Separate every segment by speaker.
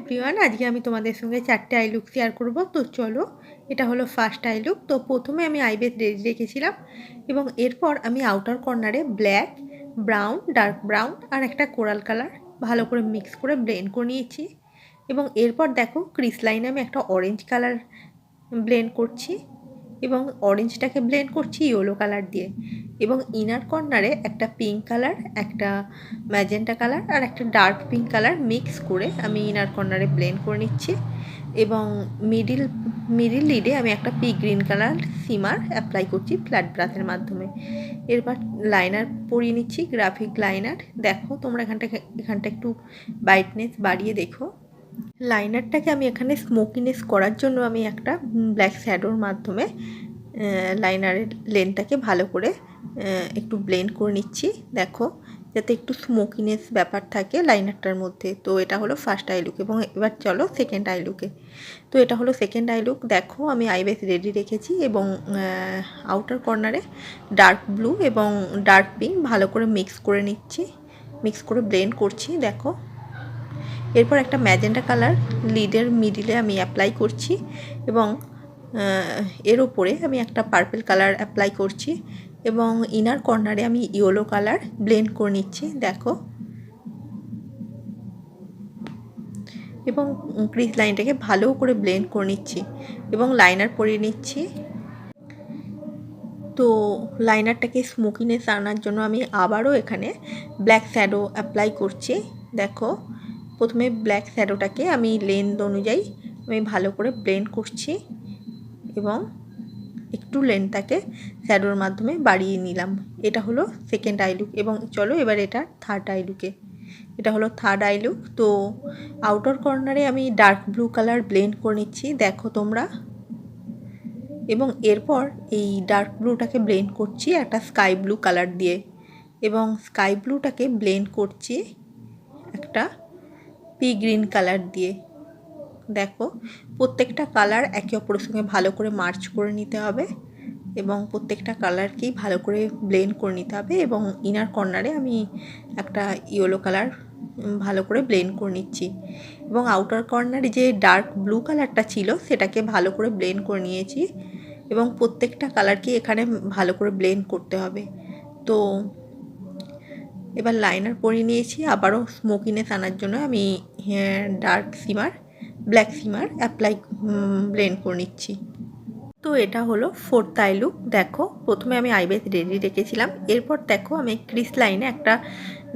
Speaker 1: Everyone, আজকে আমি তোমাদের সঙ্গে 4টে আই লুক শেয়ার করব। তো চলো, এটা হলো ফার্স্ট আই লুক। তো প্রথমে আমি আইব্রো রেডি রেখেছিলাম এবং এরপর আমি আউটার কর্নারে ব্ল্যাক, ব্রাউন, ডার্ক ব্রাউন আর একটা কোরাল কালার ভালো করে মিক্স করে ব্লেন্ড করে নিয়েছি। এবং এরপর দেখো ক্রিস লাইনে আমি একটা অরেঞ্জ কালার ব্লেন্ড করছি এবং অরেঞ্জটাকে ব্লেন্ড করছি ইয়েলো কালার দিয়ে। এবং ইনার কর্নারে একটা পিঙ্ক কালার, একটা ম্যাজেন্টা কালার আর একটা ডার্ক পিঙ্ক কালার মিক্স করে আমি ইনার কর্নারে ব্লেন্ড করে নিচ্ছি। এবং মিডিল লিডে আমি একটা পি গ্রিন কালার সিমার অ্যাপ্লাই করছি ফ্ল্যাট ব্রাশের মাধ্যমে। এরপর লাইনার পরিয়ে নিচ্ছি, গ্রাফিক লাইনার। দেখো তোমরা এখানটা একটু ব্রাইটনেস বাড়িয়ে দেখো। লাইনারটাকে আমি এখানে স্মোকিনেস করার জন্য আমি একটা ব্ল্যাক শ্যাডোর মাধ্যমে লাইনারের লেনটাকে ভালো করে একটু ব্লেন্ড করে নিচ্ছি, দেখো, যাতে একটু স্মোকিনেস ব্যাপার থাকে লাইনারটার মধ্যে। তো এটা হলো ফার্স্ট আই লুক। এবং এবার চলো সেকেন্ড আই লুকে। তো এটা হলো সেকেন্ড আই লুক। দেখো আমি আইব্রো রেডি রেখেছি এবং আউটার কর্নারে ডার্ক ব্লু এবং ডার্ক পিঙ্ক ভালো করে মিক্স করে নিচ্ছি, মিক্স করে ব্লেন্ড করছি, দেখো। এরপর একটা ম্যাজেন্টা কালার লিডের মিডিলে আমি অ্যাপ্লাই করছি এবং এর ওপরে আমি একটা পার্পল কালার অ্যাপ্লাই করছি এবং ইনার কর্নারে আমি ইয়েলো কালার ব্লেন্ড করে নিচ্ছি, দেখো। এবং ক্রিজ লাইনটাকে ভালো করে ব্লেন্ড করে নিচ্ছি এবং লাইনার পরিয়ে নিচ্ছি। তো লাইনারটাকে স্মোকিনেস আনার জন্য আমি আবারও এখানে ব্ল্যাক শ্যাডো অ্যাপ্লাই করছি, দেখো। প্রথমে ব্ল্যাক শ্যাডোটাকে আমি লেন্থ অনুযায়ী আমি ভালো করে ব্লেন্ড করছি এবং একটু লেন্থটাকে শ্যাডোর মাধ্যমে বাড়িয়ে নিলাম। এটা হলো সেকেন্ড আই লুক। এবং চলো এবার এটা থার্ড আই লুকে। এটা হলো থার্ড আই লুক। তো আউটার কর্নারে আমি ডার্ক ব্লু কালার ব্লেন্ড করে নিচ্ছি, দেখো তোমরা। এবং এরপর এই ডার্ক ব্লুটাকে ব্লেন্ড করছি একটা স্কাই ব্লু কালার দিয়ে এবং স্কাই ব্লুটাকে ব্লেন্ড করছি একটা পি গ্রিন কালার দিয়ে, দেখো। প্রত্যেকটা কালার একে অপরের সঙ্গে ভালো করে মার্চ করে নিতে হবে এবং প্রত্যেকটা কালারকেই ভালো করে ব্লেন্ড করে নিতে হবে। এবং ইনার কর্নারে আমি একটা ইয়েলো কালার ভালো করে ব্লেন্ড করে নিচ্ছি এবং আউটার কর্নারে যে ডার্ক ব্লু কালারটা ছিল সেটাকে ভালো করে ব্লেন্ড করে নিয়েছি এবং প্রত্যেকটা কালারকে এখানে ভালো করে ব্লেন্ড করতে হবে। তো এবার লাইনার পরিয়ে নিয়েছি। আবারও স্মোকিনেস আনার জন্য আমি ডার্ক সিমার, ব্ল্যাক সিমার অ্যাপ্লাই ব্লেন্ড করে নিচ্ছি। তো এটা হলো ফোর্থ আই লুক। দেখো প্রথমে আমি আইব্রো রেডি রেখেছিলাম, এরপর দেখো আমি ক্রিস লাইনে একটা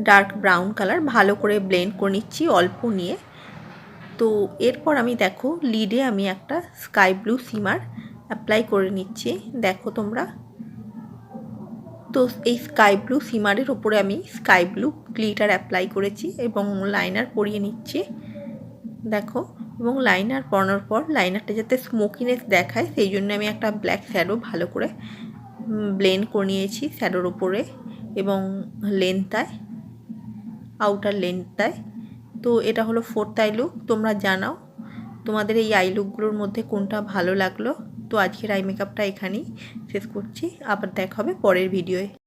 Speaker 1: ডার্ক ব্রাউন কালার ভালো করে ব্লেন্ড করে নিচ্ছি অল্প নিয়ে। তো এরপর আমি দেখো লিডে আমি একটা স্কাই ব্লু সিমার অ্যাপ্লাই করে নিচ্ছি, দেখো তোমরা। তো এই স্কাই ব্লু সিমারের ওপরে আমি স্কাই ব্লু গ্লিটার অ্যাপ্লাই করেছি এবং লাইনার পরিয়ে নিচ্ছি, দেখো। এবং লাইনার পরানোর পর লাইনারটা যাতে স্মোকিনেস দেখায় সেই জন্য আমি একটা ব্ল্যাক শ্যাডো ভালো করে ব্লেন্ড করে নিয়েছি শ্যাডোর ওপরে এবং লেন্থটায়, আউটার লেন্থটায়। তো এটা হলো ফোর্থ আই লুক। তোমরা জানাও তোমাদের এই আই লুকগুলোর মধ্যে কোনটা ভালো লাগলো। তো আজকের আই মেকআপটা এখানেই শেষ করছি, আবার দেখা হবে পরের ভিডিওয়ে।